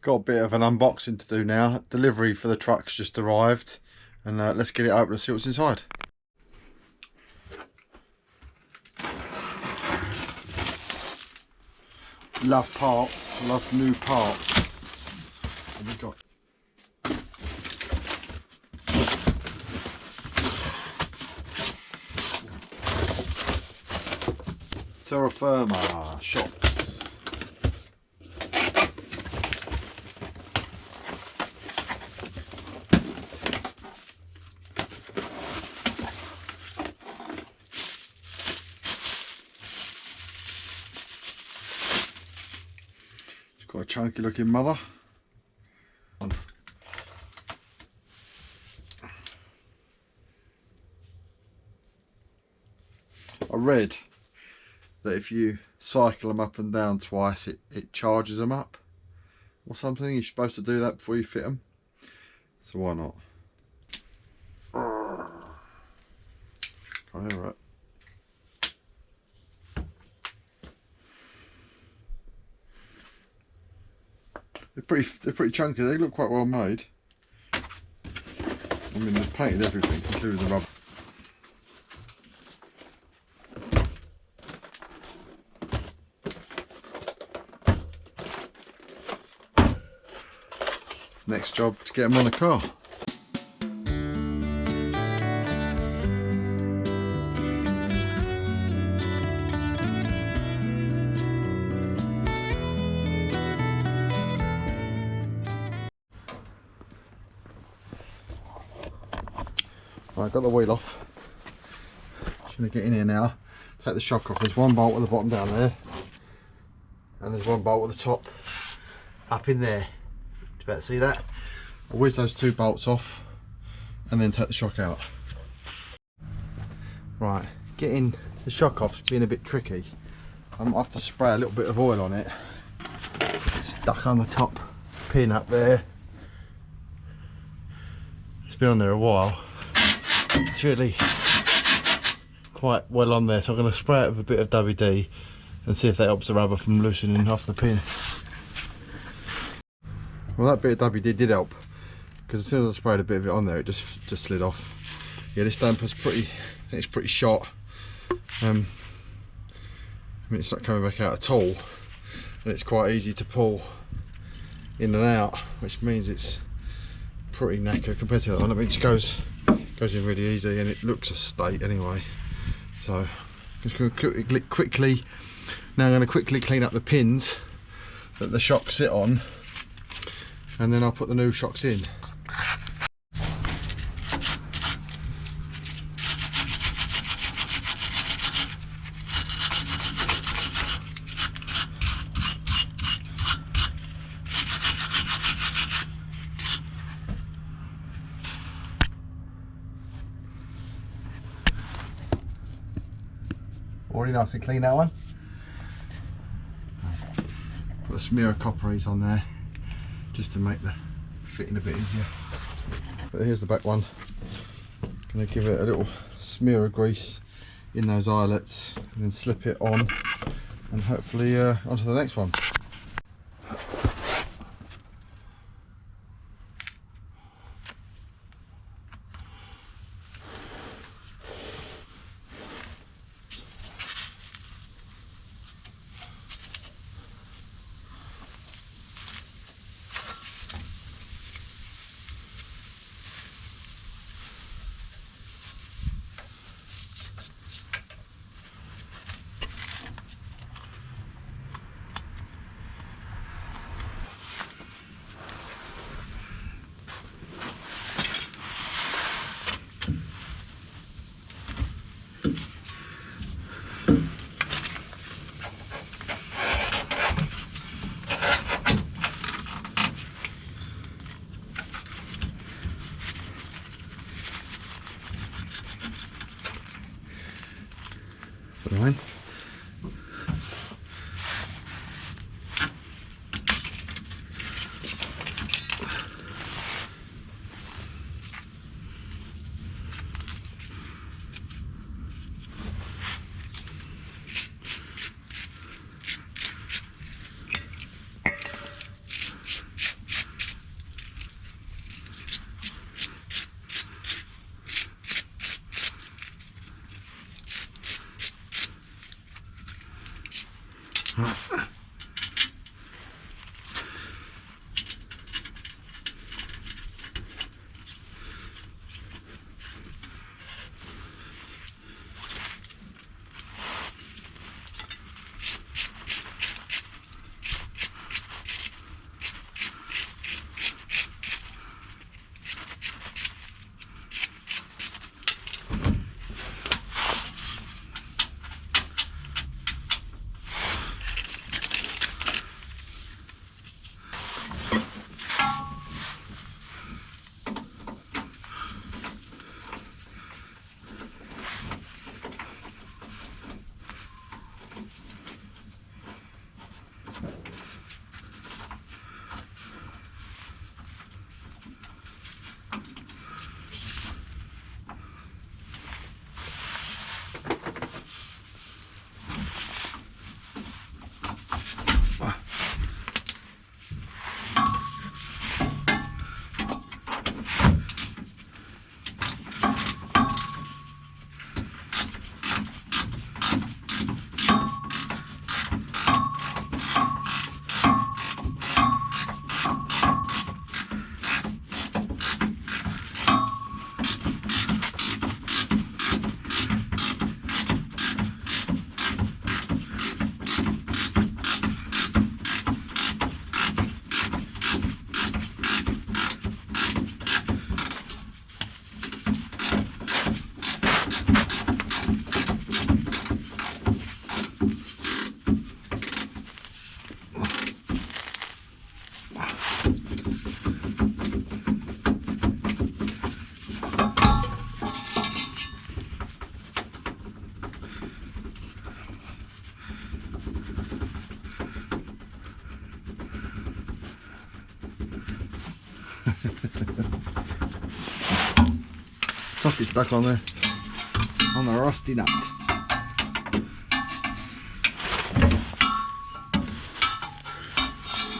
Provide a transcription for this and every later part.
Got a bit of an unboxing to do now. Delivery for the truck's just arrived, and let's get it open and see what's inside. Love parts, love new parts. What have we got? Terra Firma shocks. It's got a chunky looking mother. I read that if you cycle them up and down twice, it charges them up or something. You're supposed to do that before you fit them, so why not? Can't hear it. They're pretty chunky. They look quite well made. I mean, they've painted everything, including the rubber. Next job to get them on the car. Right, got the wheel off. Just gonna get in here now, take the shock off. There's one bolt at the bottom down there, and there's one bolt at the top up in there. You better see that. I'll whiz those two bolts off and then take the shock out. Right, getting the shock off's been a bit tricky. I might have to spray a little bit of oil on it. It's stuck on the top pin up there. It's been on there a while. It's really quite well on there, so I'm going to spray it with a bit of WD and see if that helps the rubber from loosening off the pin. Well, that bit of WD did help, because as soon as I sprayed a bit of it on there, it just slid off. Yeah, this damper's pretty, I think it's pretty shot. I mean, it's not coming back out at all, and it's quite easy to pull in and out, which means it's pretty knackered compared to the other one. I mean, it just goes in really easy, and it looks a state anyway. So I'm just going to quickly clean up the pins that the shocks sit on, and then I'll put the new shocks in. Already nice and clean, that one. Put a smear of copperies on there just to make the fitting a bit easier. But here's the back one. Going to give it a little smear of grease in those eyelets and then slip it on, and hopefully onto the next one. Socket stuck on the rusty nut.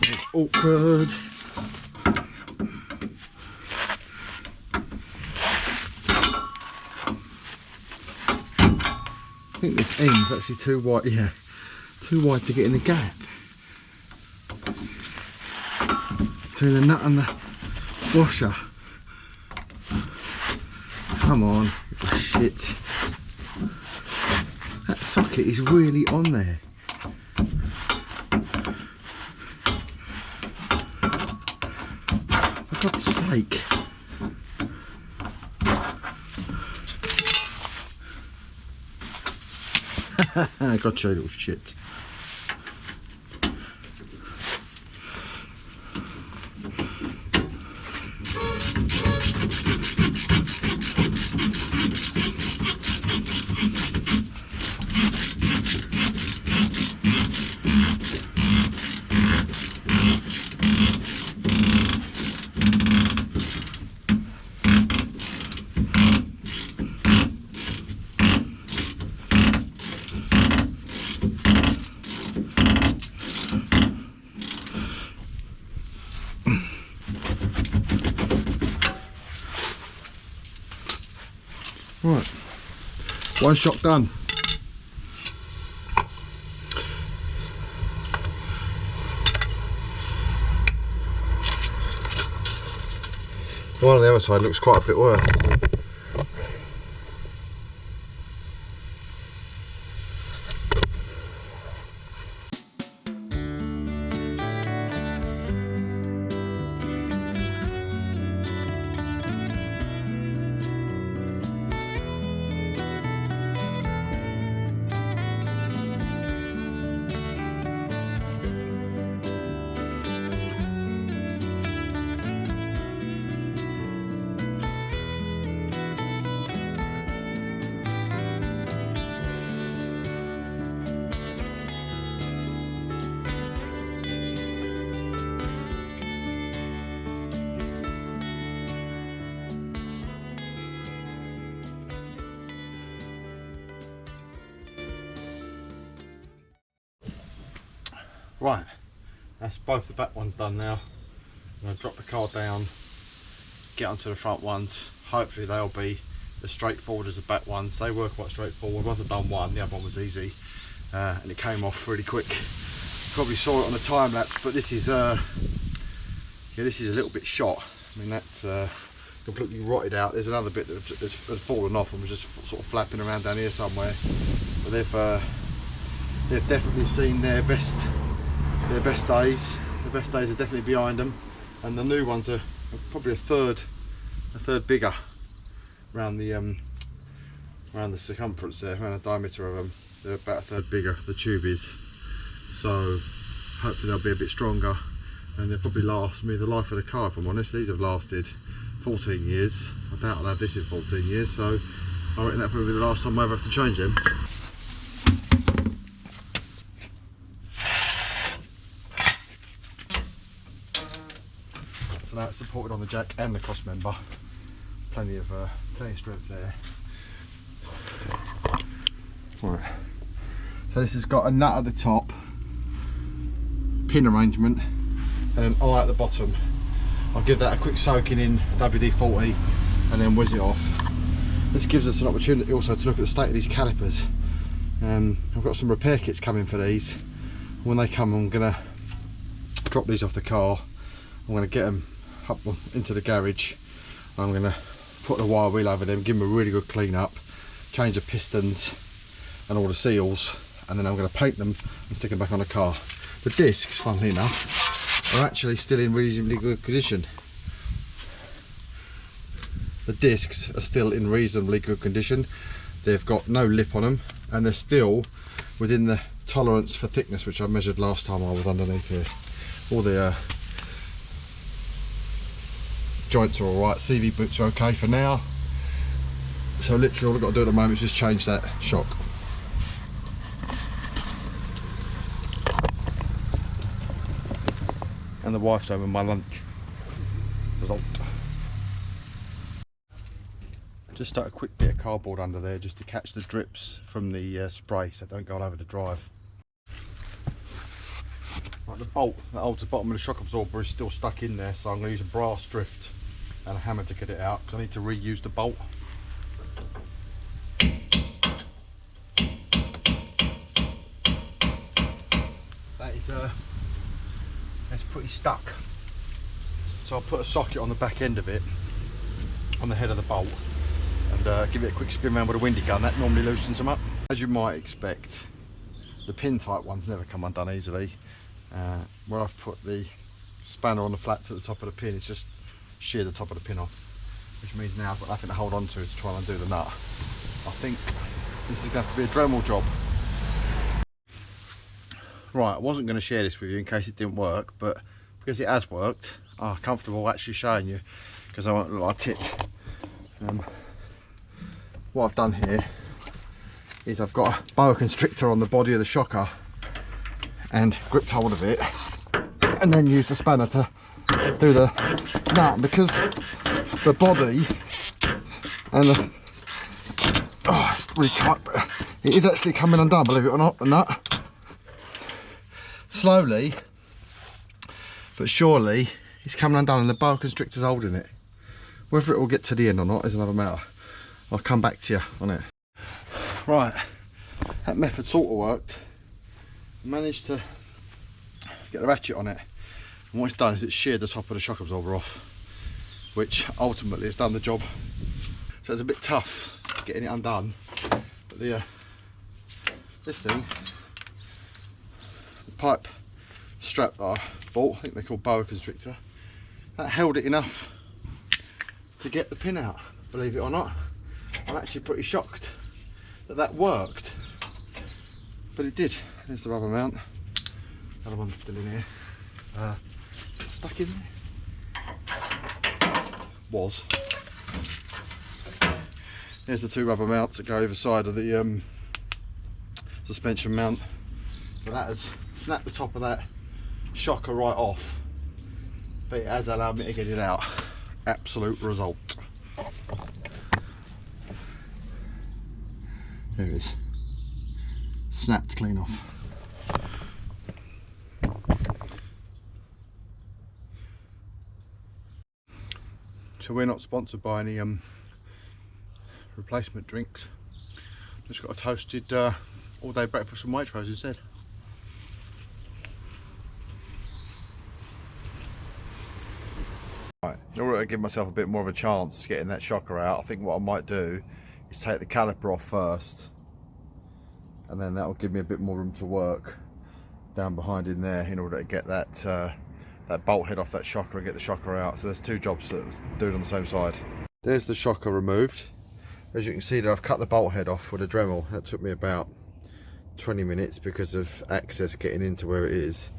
It's awkward. I think this end's actually too wide, yeah, too wide to get in the gap between the nut and the washer. Come on, oh, shit. That socket is really on there. For God's sake. Gotcha, little shit. Right, one shot done. The one on the other side looks quite a bit worse. Right, that's both the back ones done now. I'm going to drop the car down, get onto the front ones. Hopefully they'll be as straightforward as the back ones. They were quite straightforward. Once I've done one, the other one was easy, and it came off really quick. You probably saw it on the time lapse, but this is yeah, this is a little bit shot. I mean, that's completely rotted out. There's another bit that's fallen off and was just sort of flapping around down here somewhere. But they've definitely seen their best days. The best days are definitely behind them, and the new ones are probably a third bigger around the circumference there, around the diameter of them. They're about a third bigger, the tube is. So hopefully they'll be a bit stronger, and they'll probably last me the life of the car, if I'm honest. These have lasted 14 years. I doubt I'll have this in 14 years, so I reckon that'll probably be the last time I ever have to change them. So now it's supported on the jack and the cross member. Plenty of strength there. Right. So this has got a nut at the top, pin arrangement, and an eye at the bottom. I'll give that a quick soaking in WD-40 and then whiz it off. This gives us an opportunity also to look at the state of these calipers. I've got some repair kits coming for these. When they come, I'm going to drop these off the car. I'm going to get them up into the garage. I'm going to put the wire wheel over them, give them a really good clean up, change the pistons and all the seals, and then I'm going to paint them and stick them back on the car. The discs, funnily enough, are actually still in reasonably good condition. The discs are still in reasonably good condition. They've got no lip on them, and they're still within the tolerance for thickness which I measured last time I was underneath here. All the joints are alright, CV boots are okay for now. So literally all I've got to do at the moment is just change that shock. And the wife's having my lunch. result. Just stuck a quick bit of cardboard under there just to catch the drips from the spray so they don't go all over the drive. Right, the bolt that holds the bottom of the shock absorber is still stuck in there, so I'm going to use a brass drift and a hammer to get it out because I need to reuse the bolt. That's pretty stuck, so I'll put a socket on the back end of it on the head of the bolt and give it a quick spin around with a windy gun. That normally loosens them up. As you might expect, the pin type ones never come undone easily. Where I've put the spanner on the flats at the top of the pin, it's just shear the top of the pin off, which means now I've got nothing to hold on to try and undo the nut. I think this is going to have to be a Dremel job. Right, I wasn't going to share this with you in case it didn't work, but because it has worked, I'm comfortable actually showing you because I won't look like a tit. What I've done here is I've got a boa constrictor on the body of the shocker and gripped hold of it and then used the spanner to do the nut, because the body and the it's really tight, but it is actually coming undone, believe it or not, the nut. Slowly but surely it's coming undone and the boa constrictor's holding it. Whether it will get to the end or not is another matter. I'll come back to you on it. Right, that method sort of worked. Managed to get the ratchet on it, and what it's done is it's sheared the top of the shock absorber off, which ultimately has done the job. So it's a bit tough getting it undone, but this thing, the pipe strap that I bought, I think they're called boa constrictor, that held it enough to get the pin out. Believe it or not, I'm actually pretty shocked that that worked, but it did. There's the rubber mount. The other one's still in here. Stuck in there. Was. There's the two rubber mounts that go either side of the suspension mount. But that has snapped the top of that shocker right off. But it has allowed me to get it out. Absolute result. There it is. Snapped clean off. So we're not sponsored by any replacement drinks. Just got a toasted all day breakfast from Waitrose instead. Right, in order to give myself a bit more of a chance getting that shocker out, I think what I might do is take the caliper off first, and then that will give me a bit more room to work down behind in there in order to get that that bolt head off that shocker and get the shocker out. So there's two jobs that do it on the same side. There's the shocker removed. As you can see there, I've cut the bolt head off with a Dremel. That took me about 20 minutes because of access getting into where it is.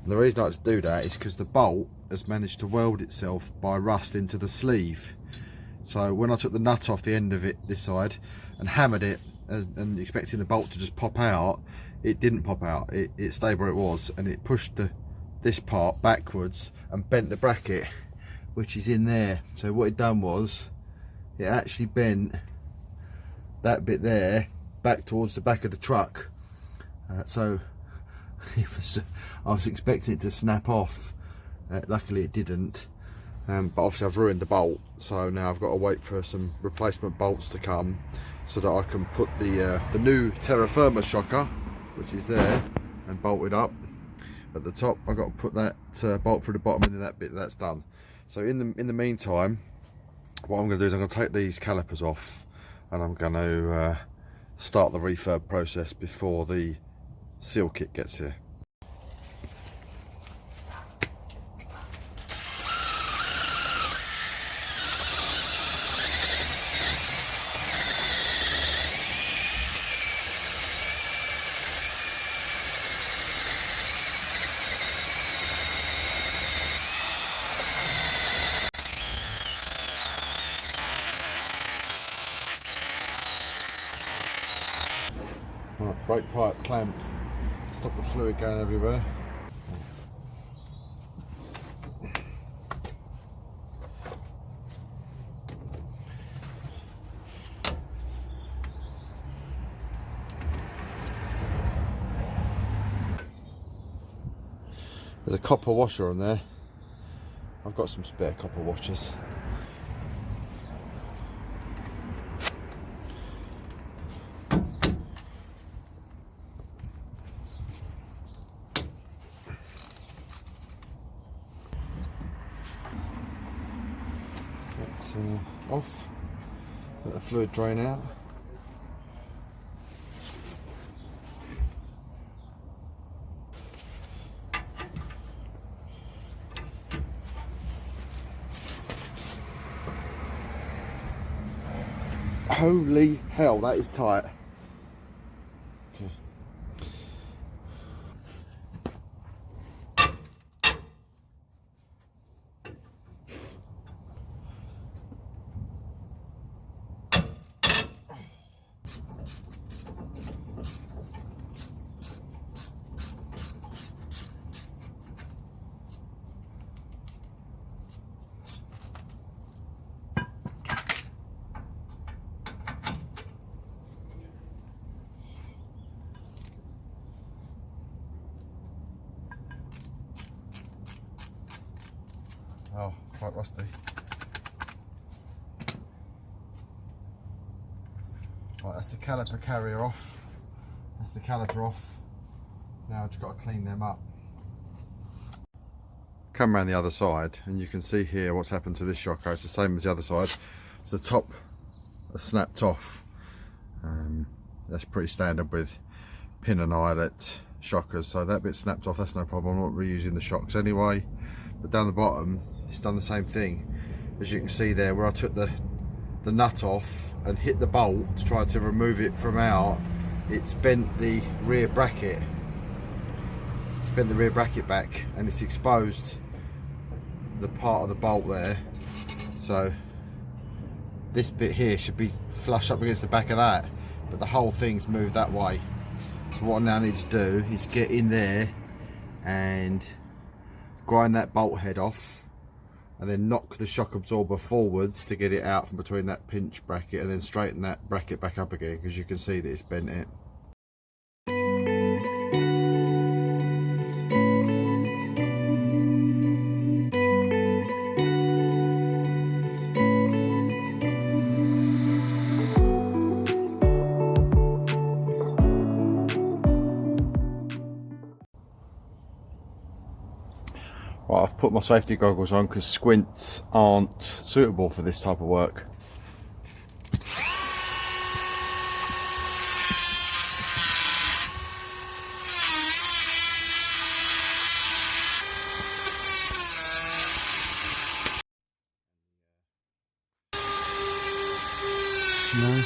And the reason I had to do that is because the bolt has managed to weld itself by rust into the sleeve. So when I took the nut off the end of it this side and hammered it and expecting the bolt to just pop out, it didn't pop out. It stayed where it was, and it pushed this part backwards and bent the bracket which is in there. So what it done was it actually bent that bit there back towards the back of the truck. So I was expecting it to snap off. Luckily it didn't. But obviously I've ruined the bolt, so now I've got to wait for some replacement bolts to come so that I can put the new Terra Firma shocker, which is there, and bolt it up. At the top I've got to put that bolt through the bottom, and then that bit that's done. So in the meantime, what I'm going to do is I'm going to take these calipers off, and I'm going to start the refurb process before the seal kit gets here. Right, brake pipe clamp, stop the fluid going everywhere. There's a copper washer on there. I've got some spare copper washers. That's off. Let the fluid drain out. Holy hell, that is tight. Okay. Oh, quite rusty. Right, that's the caliper carrier off. That's the caliper off. Now I've just got to clean them up. Come around the other side and you can see here what's happened to this shocker. It's the same as the other side. So the top has snapped off. That's pretty standard with pin and eyelet shockers. So that bit snapped off, that's no problem. I'm not reusing the shocks anyway. But down the bottom, it's done the same thing. As you can see there, where I took the nut off and hit the bolt to try to remove it from out, it's bent the rear bracket. It's bent the rear bracket back and it's exposed the part of the bolt there. So this bit here should be flush up against the back of that, but the whole thing's moved that way. So what I now need to do is get in there and grind that bolt head off and then knock the shock absorber forwards to get it out from between that pinch bracket, and then straighten that bracket back up again, because you can see that it's bent it. Right, I've put my safety goggles on because squints aren't suitable for this type of work. No, will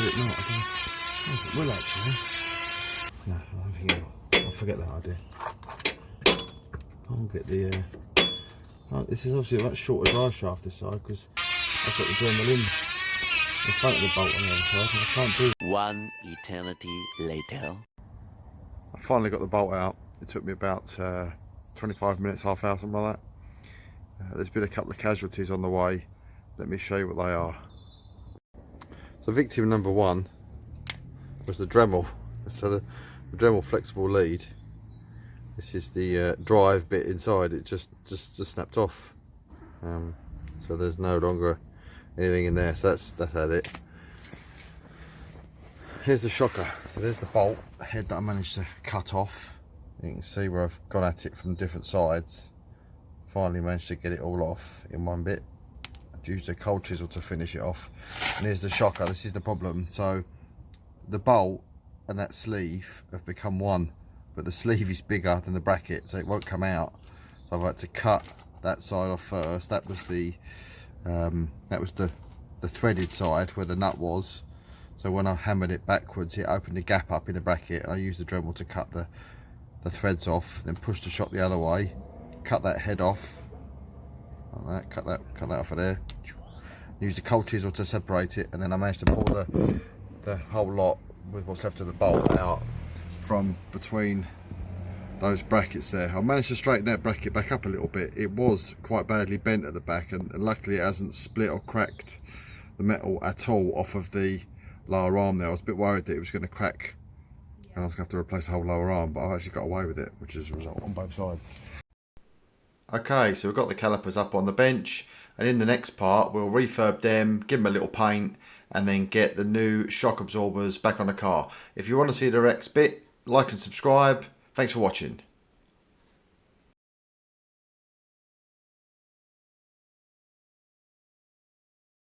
it not? It will actually. No, I don't think it will. I'll forget that idea. I'll get the this is obviously a much shorter drive shaft this side, because I've got the Dremel in front of the bolt on the other side, and I can't do. One eternity later. I finally got the bolt out. It took me about 25 minutes, half hour, something like that. There's been a couple of casualties on the way. Let me show you what they are. So victim number one was the Dremel. So the Dremel flexible lead. This is the drive bit inside. It just snapped off. So there's no longer anything in there. So that's had it. Here's the shocker. So there's the bolt head that I managed to cut off. You can see where I've gone at it from different sides. Finally managed to get it all off in one bit. I used a cold chisel to finish it off. And here's the shocker. This is the problem. So the bolt and that sleeve have become one, but the sleeve is bigger than the bracket, so it won't come out. So I've had to cut that side off first. That was the threaded side where the nut was. So when I hammered it backwards, it opened a gap up in the bracket, and I used the Dremel to cut the threads off, then push the shock the other way, cut that head off, like that, cut that off of there. Used a cold chisel to separate it, and then I managed to pull the whole lot with what's left of the bolt out from between those brackets there. I managed to straighten that bracket back up a little bit. It was quite badly bent at the back, and luckily it hasn't split or cracked the metal at all off of the lower arm there. I was a bit worried that it was going to crack and I was going to have to replace the whole lower arm, but I've actually got away with it, which is a result on both sides. Okay, so we've got the calipers up on the bench, and in the next part we'll refurb them, give them a little paint, and then get the new shock absorbers back on the car. If you want to see the next bit, like and subscribe. Thanks for watching.